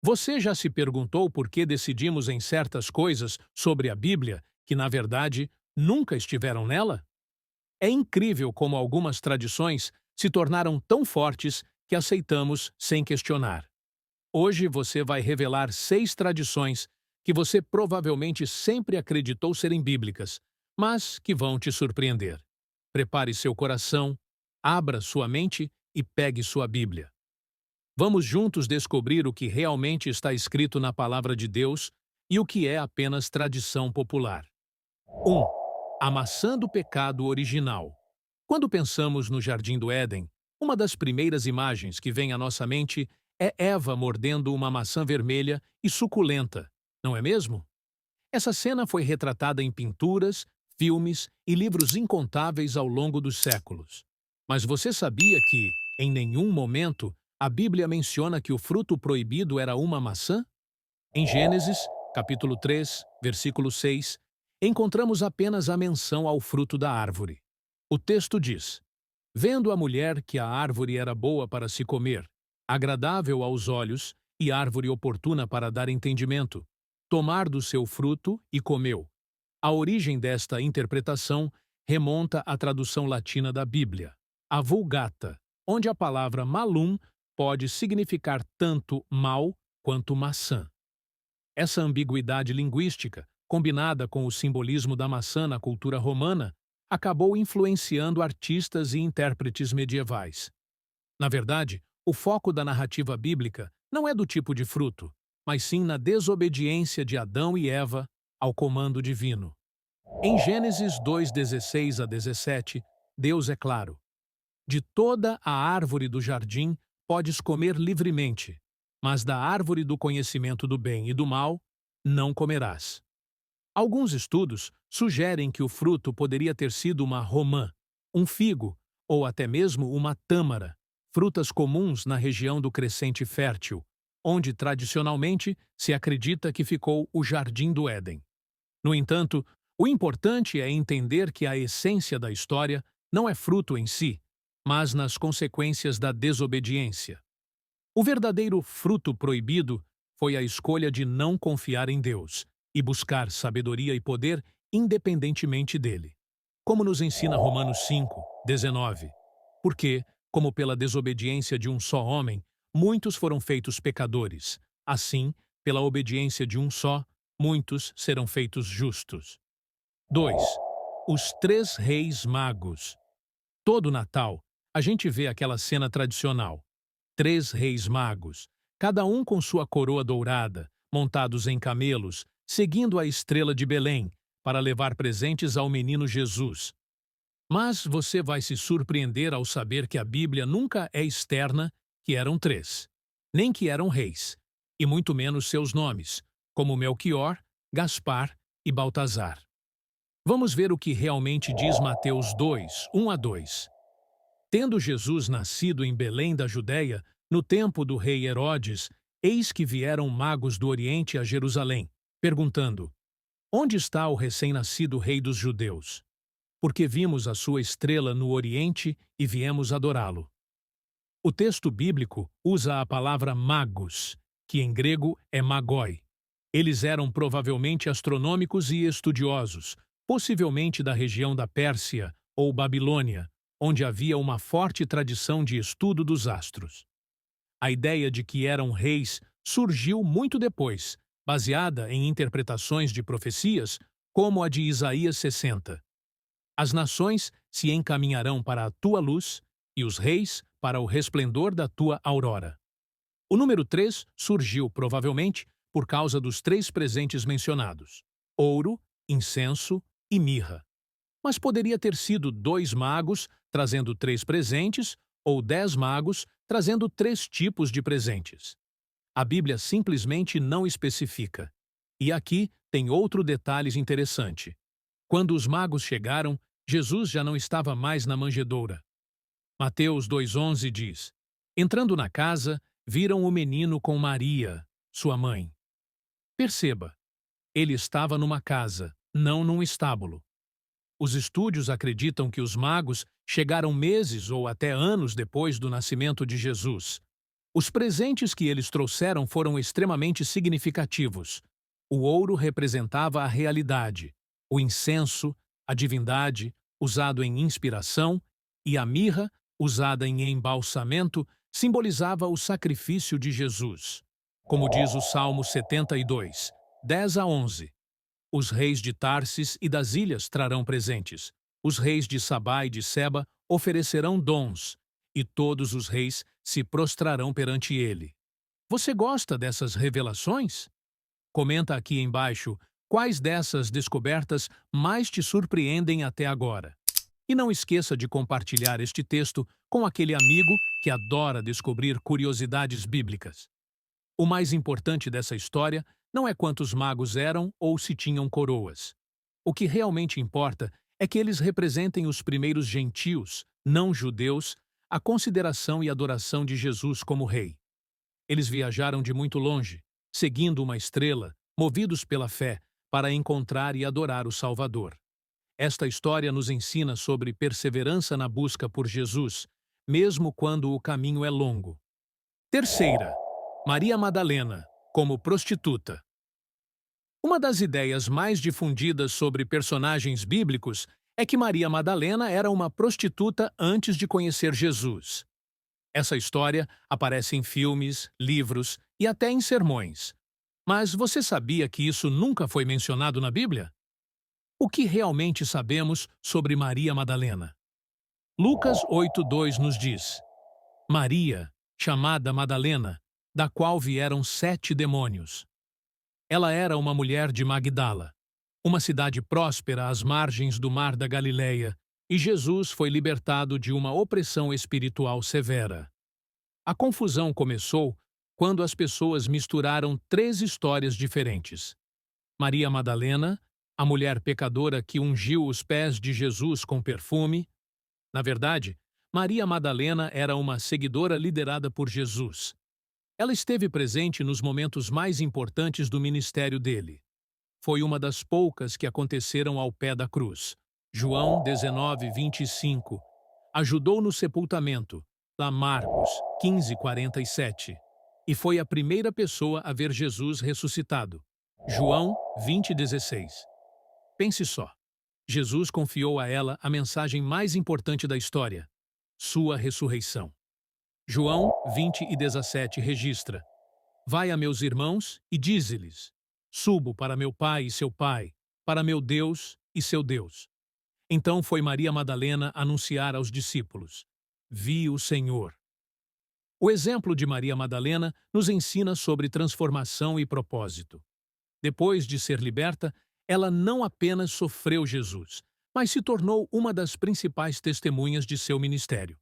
Você já se perguntou por que decidimos em certas coisas sobre a Bíblia que, na verdade, nunca estiveram nela? É incrível como algumas tradições se tornaram tão fortes que aceitamos sem questionar. Hoje você vai revelar 6 tradições que você provavelmente sempre acreditou serem bíblicas, mas que vão te surpreender. Prepare seu coração, abra sua mente e pegue sua Bíblia. Vamos juntos descobrir o que realmente está escrito na Palavra de Deus e o que é apenas tradição popular. 1. A maçã do pecado original. Quando pensamos no Jardim do Éden, uma das primeiras imagens que vem à nossa mente é Eva mordendo uma maçã vermelha e suculenta, não é mesmo? Essa cena foi retratada em pinturas, filmes e livros incontáveis ao longo dos séculos. Mas você sabia que, em nenhum momento, a Bíblia menciona que o fruto proibido era uma maçã? Em Gênesis, capítulo 3, versículo 6, encontramos apenas a menção ao fruto da árvore. O texto diz: Vendo a mulher que a árvore era boa para se comer, agradável aos olhos e árvore oportuna para dar entendimento, tomar do seu fruto e comeu. A origem desta interpretação remonta à tradução latina da Bíblia, a Vulgata, onde a palavra malum pode significar tanto mal quanto maçã. Essa ambiguidade linguística, combinada com o simbolismo da maçã na cultura romana, acabou influenciando artistas e intérpretes medievais. Na verdade, o foco da narrativa bíblica não é do tipo de fruto, mas sim na desobediência de Adão e Eva ao comando divino. Em Gênesis 2:16 a 17, Deus é claro: De toda a árvore do jardim podes comer livremente, mas da árvore do conhecimento do bem e do mal não comerás. Alguns estudos sugerem que o fruto poderia ter sido uma romã, um figo ou até mesmo uma tâmara, frutas comuns na região do Crescente Fértil, onde tradicionalmente se acredita que ficou o Jardim do Éden. No entanto, o importante é entender que a essência da história não é fruto em si, mas nas consequências da desobediência. O verdadeiro fruto proibido foi a escolha de não confiar em Deus e buscar sabedoria e poder independentemente dele. Como nos ensina Romanos 5:19. Porque, como pela desobediência de um só homem, muitos foram feitos pecadores, assim, pela obediência de um só, muitos serão feitos justos. 2. Os 3 reis magos. Todo Natal, a gente vê aquela cena tradicional. 3 reis magos, cada um com sua coroa dourada, montados em camelos, seguindo a estrela de Belém, para levar presentes ao menino Jesus. Mas você vai se surpreender ao saber que a Bíblia nunca é externa que eram 3, nem que eram reis, e muito menos seus nomes, como Melquior, Gaspar e Baltazar. Vamos ver o que realmente diz Mateus 2:1 a 2. Tendo Jesus nascido em Belém da Judéia, no tempo do rei Herodes, eis que vieram magos do Oriente a Jerusalém, perguntando: Onde está o recém-nascido rei dos judeus? Porque vimos a sua estrela no Oriente e viemos adorá-lo. O texto bíblico usa a palavra magos, que em grego é magoi. Eles eram provavelmente astronômicos e estudiosos, possivelmente da região da Pérsia ou Babilônia, onde havia uma forte tradição de estudo dos astros. A ideia de que eram reis surgiu muito depois, baseada em interpretações de profecias, como a de Isaías 60. As nações se encaminharão para a tua luz e os reis para o resplendor da tua aurora. O número 3 surgiu, provavelmente, por causa dos 3 presentes mencionados: ouro, incenso e mirra. Mas poderia ter sido 2 magos trazendo 3 presentes ou 10 magos trazendo 3 tipos de presentes. A Bíblia simplesmente não especifica. E aqui tem outro detalhe interessante. Quando os magos chegaram, Jesus já não estava mais na manjedoura. Mateus 2:11 diz: Entrando na casa, viram o menino com Maria, sua mãe. Perceba, ele estava numa casa, não num estábulo. Os estúdios acreditam que os magos chegaram meses ou até anos depois do nascimento de Jesus. Os presentes que eles trouxeram foram extremamente significativos. O ouro representava a realidade, o incenso, a divindade, usado em inspiração, e a mirra, usada em embalsamento, simbolizava o sacrifício de Jesus. Como diz o Salmo 72, 10 a 11. Os reis de Tarsis e das ilhas trarão presentes. Os reis de Sabá e de Seba oferecerão dons, e todos os reis se prostrarão perante ele. Você gosta dessas revelações? Comenta aqui embaixo quais dessas descobertas mais te surpreendem até agora. E não esqueça de compartilhar este texto com aquele amigo que adora descobrir curiosidades bíblicas. O mais importante dessa história não é quantos magos eram ou se tinham coroas. O que realmente importa é que eles representem os primeiros gentios, não judeus, a consideração e adoração de Jesus como rei. Eles viajaram de muito longe, seguindo uma estrela, movidos pela fé, para encontrar e adorar o Salvador. Esta história nos ensina sobre perseverança na busca por Jesus, mesmo quando o caminho é longo. Terceira, Maria Madalena, como prostituta. Uma das ideias mais difundidas sobre personagens bíblicos é que Maria Madalena era uma prostituta antes de conhecer Jesus. Essa história aparece em filmes, livros e até em sermões. Mas você sabia que isso nunca foi mencionado na Bíblia? O que realmente sabemos sobre Maria Madalena? Lucas 8:2 nos diz: Maria, chamada Madalena, da qual vieram 7 demônios. Ela era uma mulher de Magdala, uma cidade próspera às margens do Mar da Galileia, e Jesus foi libertado de uma opressão espiritual severa. A confusão começou quando as pessoas misturaram 3 histórias diferentes. Maria Madalena, a mulher pecadora que ungiu os pés de Jesus com perfume. Na verdade, Maria Madalena era uma seguidora liderada por Jesus. Ela esteve presente nos momentos mais importantes do ministério dele. Foi uma das poucas que aconteceram ao pé da cruz. João 19:25. Ajudou no sepultamento. Lá Marcos 15:47. E foi a primeira pessoa a ver Jesus ressuscitado. João 20:16. Pense só. Jesus confiou a ela a mensagem mais importante da história: sua ressurreição. João 20:17 registra: Vai a meus irmãos e dize-lhes: Subo para meu Pai e seu Pai, para meu Deus e seu Deus. Então foi Maria Madalena anunciar aos discípulos: Vi o Senhor. O exemplo de Maria Madalena nos ensina sobre transformação e propósito. Depois de ser liberta, ela não apenas sofreu Jesus, mas se tornou uma das principais testemunhas de seu ministério.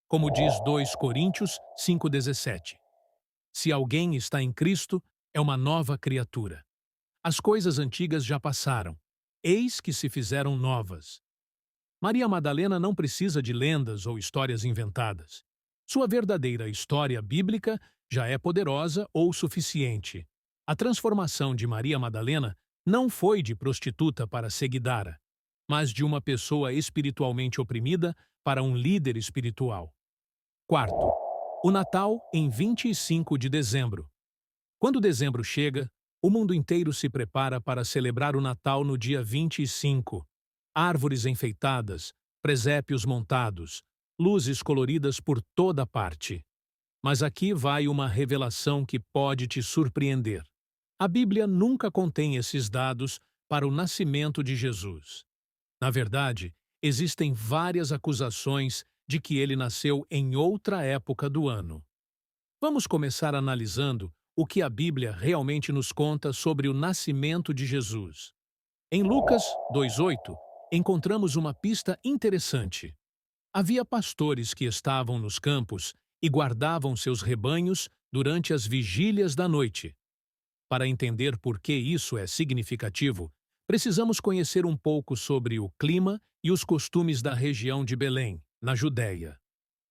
Como diz 2 Coríntios 5:17. Se alguém está em Cristo, é uma nova criatura. As coisas antigas já passaram, eis que se fizeram novas. Maria Madalena não precisa de lendas ou histórias inventadas. Sua verdadeira história bíblica já é poderosa ou suficiente. A transformação de Maria Madalena não foi de prostituta para seguidara, mas de uma pessoa espiritualmente oprimida para um líder espiritual. Quarto, o Natal em 25 de dezembro. Quando dezembro chega, o mundo inteiro se prepara para celebrar o Natal no dia 25. Árvores enfeitadas, presépios montados, luzes coloridas por toda parte. Mas aqui vai uma revelação que pode te surpreender. A Bíblia nunca contém esses dados para o nascimento de Jesus. Na verdade, existem várias acusações de que ele nasceu em outra época do ano. Vamos começar analisando o que a Bíblia realmente nos conta sobre o nascimento de Jesus. Em Lucas 2:8, encontramos uma pista interessante. Havia pastores que estavam nos campos e guardavam seus rebanhos durante as vigílias da noite. Para entender por que isso é significativo, precisamos conhecer um pouco sobre o clima e os costumes da região de Belém, na Judéia.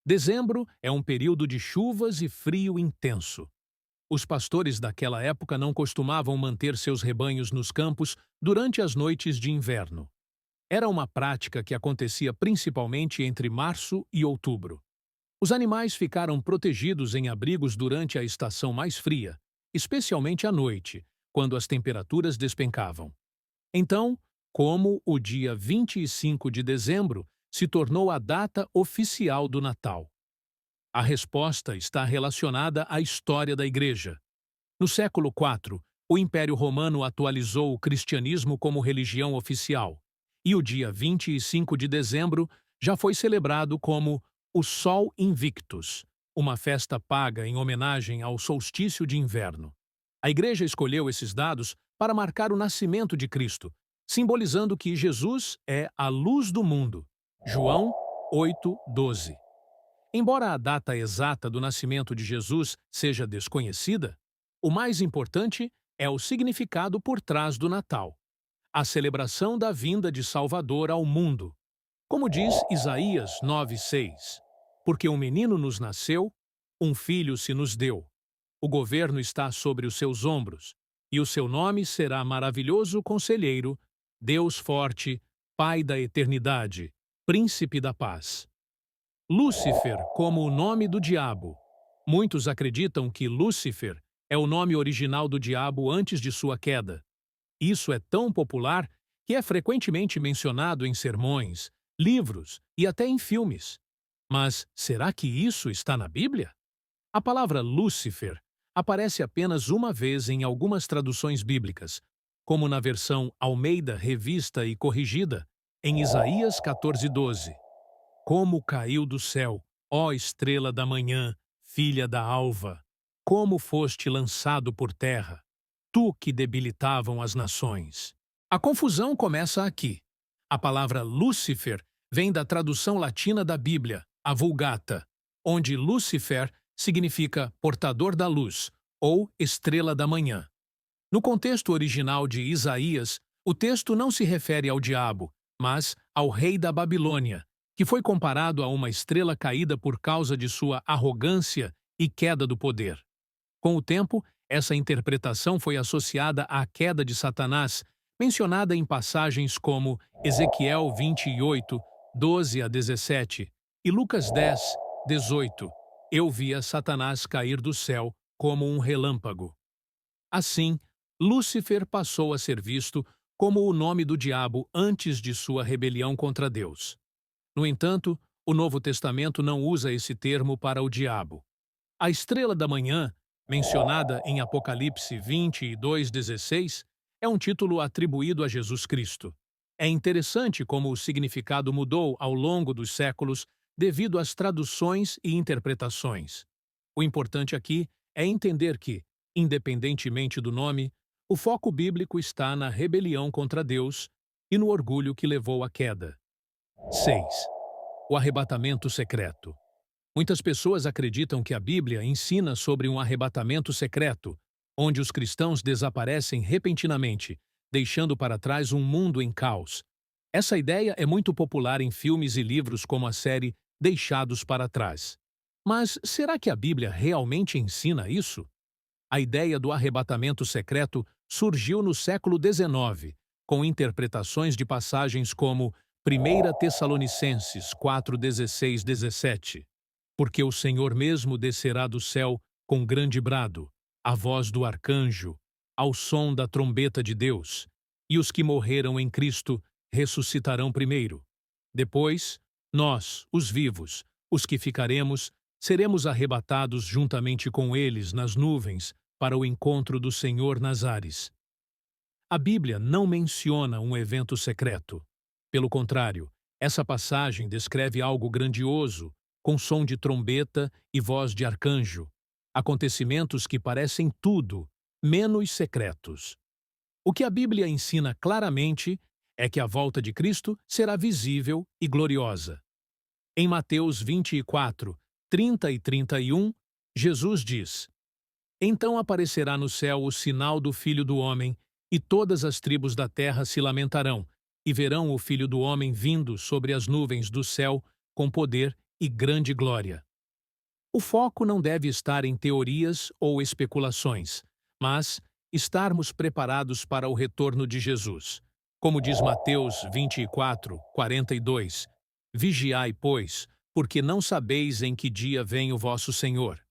Dezembro é um período de chuvas e frio intenso. Os pastores daquela época não costumavam manter seus rebanhos nos campos durante as noites de inverno. Era uma prática que acontecia principalmente entre março e outubro. Os animais ficaram protegidos em abrigos durante a estação mais fria, especialmente à noite, quando as temperaturas despencavam. Então, como o dia 25 de dezembro se tornou a data oficial do Natal? A resposta está relacionada à história da Igreja. No século IV, o Império Romano atualizou o cristianismo como religião oficial, e o dia 25 de dezembro já foi celebrado como o Sol Invictus, uma festa paga em homenagem ao solstício de inverno. A Igreja escolheu esses dados para marcar o nascimento de Cristo, simbolizando que Jesus é a luz do mundo. João 8:12. Embora a data exata do nascimento de Jesus seja desconhecida, o mais importante é o significado por trás do Natal, a celebração da vinda de Salvador ao mundo. Como diz Isaías 9:6, porque um menino nos nasceu, um filho se nos deu. O governo está sobre os seus ombros, e o seu nome será Maravilhoso Conselheiro, Deus Forte, Pai da Eternidade, Príncipe da Paz. Lúcifer como o nome do diabo. Muitos acreditam que Lúcifer é o nome original do diabo antes de sua queda. Isso é tão popular que é frequentemente mencionado em sermões, livros e até em filmes. Mas será que isso está na Bíblia? A palavra Lúcifer aparece apenas uma vez em algumas traduções bíblicas, como na versão Almeida Revista e Corrigida, em Isaías 14:12. Como caiu do céu, ó estrela da manhã, filha da alva, como foste lançado por terra, tu que debilitavam as nações. A confusão começa aqui. A palavra Lúcifer vem da tradução latina da Bíblia, a Vulgata, onde Lúcifer significa portador da luz ou estrela da manhã. No contexto original de Isaías, o texto não se refere ao diabo, mas ao rei da Babilônia, que foi comparado a uma estrela caída por causa de sua arrogância e queda do poder. Com o tempo, essa interpretação foi associada à queda de Satanás, mencionada em passagens como Ezequiel 28:12-17 e Lucas 10:18. Eu via Satanás cair do céu como um relâmpago. Assim, Lúcifer passou a ser visto como o nome do diabo antes de sua rebelião contra Deus. No entanto, o Novo Testamento não usa esse termo para o diabo. A estrela da manhã, mencionada em Apocalipse 22:16, é um título atribuído a Jesus Cristo. É interessante como o significado mudou ao longo dos séculos devido às traduções e interpretações. O importante aqui é entender que, independentemente do nome, o foco bíblico está na rebelião contra Deus e no orgulho que levou à queda. 6. O arrebatamento secreto. Muitas pessoas acreditam que a Bíblia ensina sobre um arrebatamento secreto, onde os cristãos desaparecem repentinamente, deixando para trás um mundo em caos. Essa ideia é muito popular em filmes e livros como a série Deixados para Trás. Mas será que a Bíblia realmente ensina isso? A ideia do arrebatamento secreto surgiu no século XIX, com interpretações de passagens como 1 Tessalonicenses 4:16-17. Porque o Senhor mesmo descerá do céu com grande brado, a voz do arcanjo, ao som da trombeta de Deus, e os que morreram em Cristo ressuscitarão primeiro. Depois, nós, os vivos, os que ficaremos, seremos arrebatados juntamente com eles nas nuvens para o encontro do Senhor nas ares. A Bíblia não menciona um evento secreto. Pelo contrário, essa passagem descreve algo grandioso, com som de trombeta e voz de arcanjo, acontecimentos que parecem tudo, menos secretos. O que a Bíblia ensina claramente é que a volta de Cristo será visível e gloriosa. Em Mateus 24:30 e 31, Jesus diz: Então aparecerá no céu o sinal do Filho do Homem, e todas as tribos da terra se lamentarão, e verão o Filho do Homem vindo sobre as nuvens do céu com poder e grande glória. O foco não deve estar em teorias ou especulações, mas estarmos preparados para o retorno de Jesus. Como diz Mateus 24:42, Vigiai, pois, porque não sabeis em que dia vem o vosso Senhor.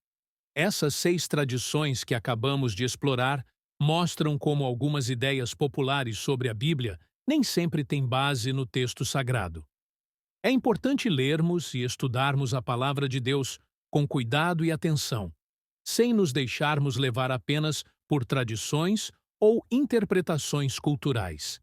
Essas 6 tradições que acabamos de explorar mostram como algumas ideias populares sobre a Bíblia nem sempre têm base no texto sagrado. É importante lermos e estudarmos a palavra de Deus com cuidado e atenção, sem nos deixarmos levar apenas por tradições ou interpretações culturais.